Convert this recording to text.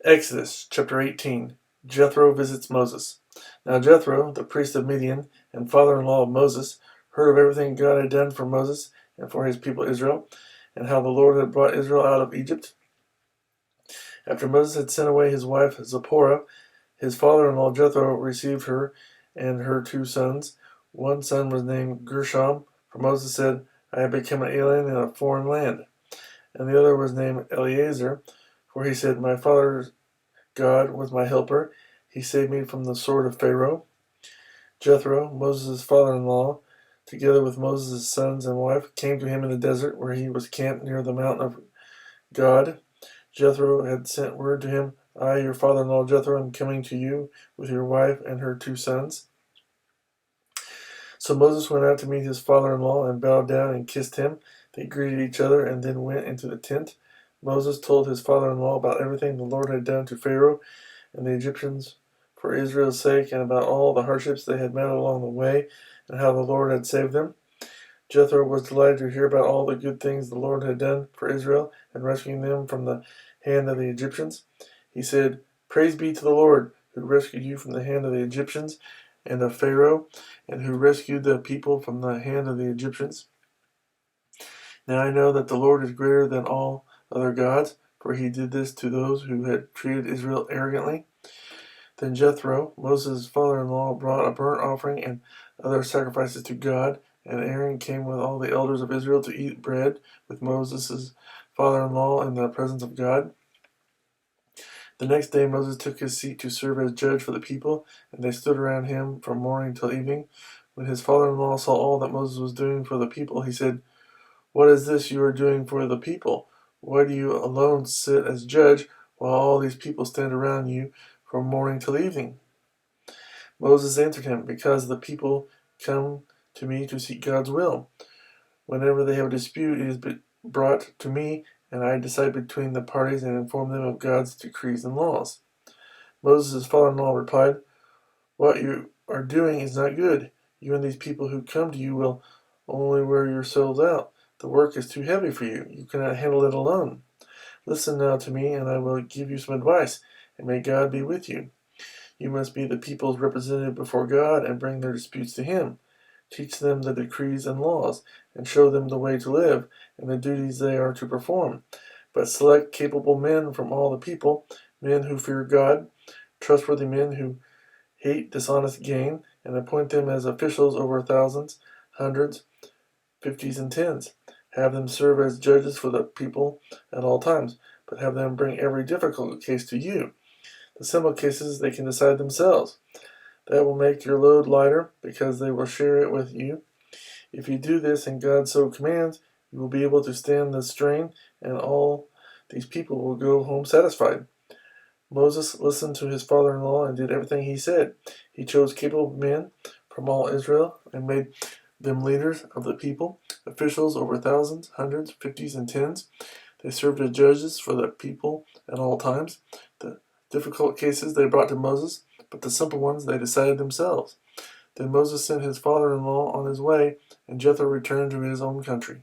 Exodus chapter 18. Jethro visits Moses. Now Jethro, the priest of Midian and father-in-law of Moses, heard of everything God had done for Moses and for his people Israel, and how the Lord had brought Israel out of Egypt. After Moses had sent away his wife Zipporah, his father-in-law Jethro received her and her 2 sons. One son was named Gershom, for Moses said, I have become an alien in a foreign land. And the other was named Eleazar, for he said, my father's God was my helper. He saved me from the sword of Pharaoh. Jethro, Moses' father-in-law, together with Moses' sons and wife, came to him in the desert where he was camped near the mountain of God. Jethro had sent word to him, I, your father-in-law Jethro, am coming to you with your wife and her 2 sons. So Moses went out to meet his father-in-law and bowed down and kissed him. They greeted each other and then went into the tent. Moses told his father-in-law about everything the Lord had done to Pharaoh and the Egyptians for Israel's sake, and about all the hardships they had met along the way, and how the Lord had saved them. Jethro was delighted to hear about all the good things the Lord had done for Israel and rescuing them from the hand of the Egyptians. He said, Praise be to the Lord, who rescued you from the hand of the Egyptians and of Pharaoh, and who rescued the people from the hand of the Egyptians. Now I know that the Lord is greater than all other gods, for he did this to those who had treated Israel arrogantly. Then Jethro, Moses' father-in-law, brought a burnt offering and other sacrifices to God, and Aaron came with all the elders of Israel to eat bread with Moses' father-in-law in the presence of God. The next day Moses took his seat to serve as judge for the people, and they stood around him from morning till evening. When his father-in-law saw all that Moses was doing for the people, he said, What is this you are doing for the people? Why do you alone sit as judge, while all these people stand around you from morning till evening? Moses answered him, Because the people come to me to seek God's will. Whenever they have a dispute, it is brought to me, and I decide between the parties and inform them of God's decrees and laws. Moses' father-in-law replied, What you are doing is not good. You and these people who come to you will only wear yourselves out. The work is too heavy for you. You cannot handle it alone. Listen now to me, and I will give you some advice, and may God be with you. You must be the people's representative before God and bring their disputes to Him. Teach them the decrees and laws, and show them the way to live and the duties they are to perform. But select capable men from all the people, men who fear God, trustworthy men who hate dishonest gain, and appoint them as officials over thousands, hundreds, fifties, and tens. Have them serve as judges for the people at all times, but have them bring every difficult case to you. The simple cases they can decide themselves. That will make your load lighter, because they will share it with you. If you do this and God so commands, you will be able to stand the strain, and all these people will go home satisfied. Moses listened to his father-in-law and did everything he said. He chose capable men from all Israel and made them leaders of the people, officials over thousands, hundreds, fifties, and tens. They served as judges for the people at all times. The difficult cases they brought to Moses, but the simple ones they decided themselves. Then Moses sent his father-in-law on his way, and Jethro returned to his own country.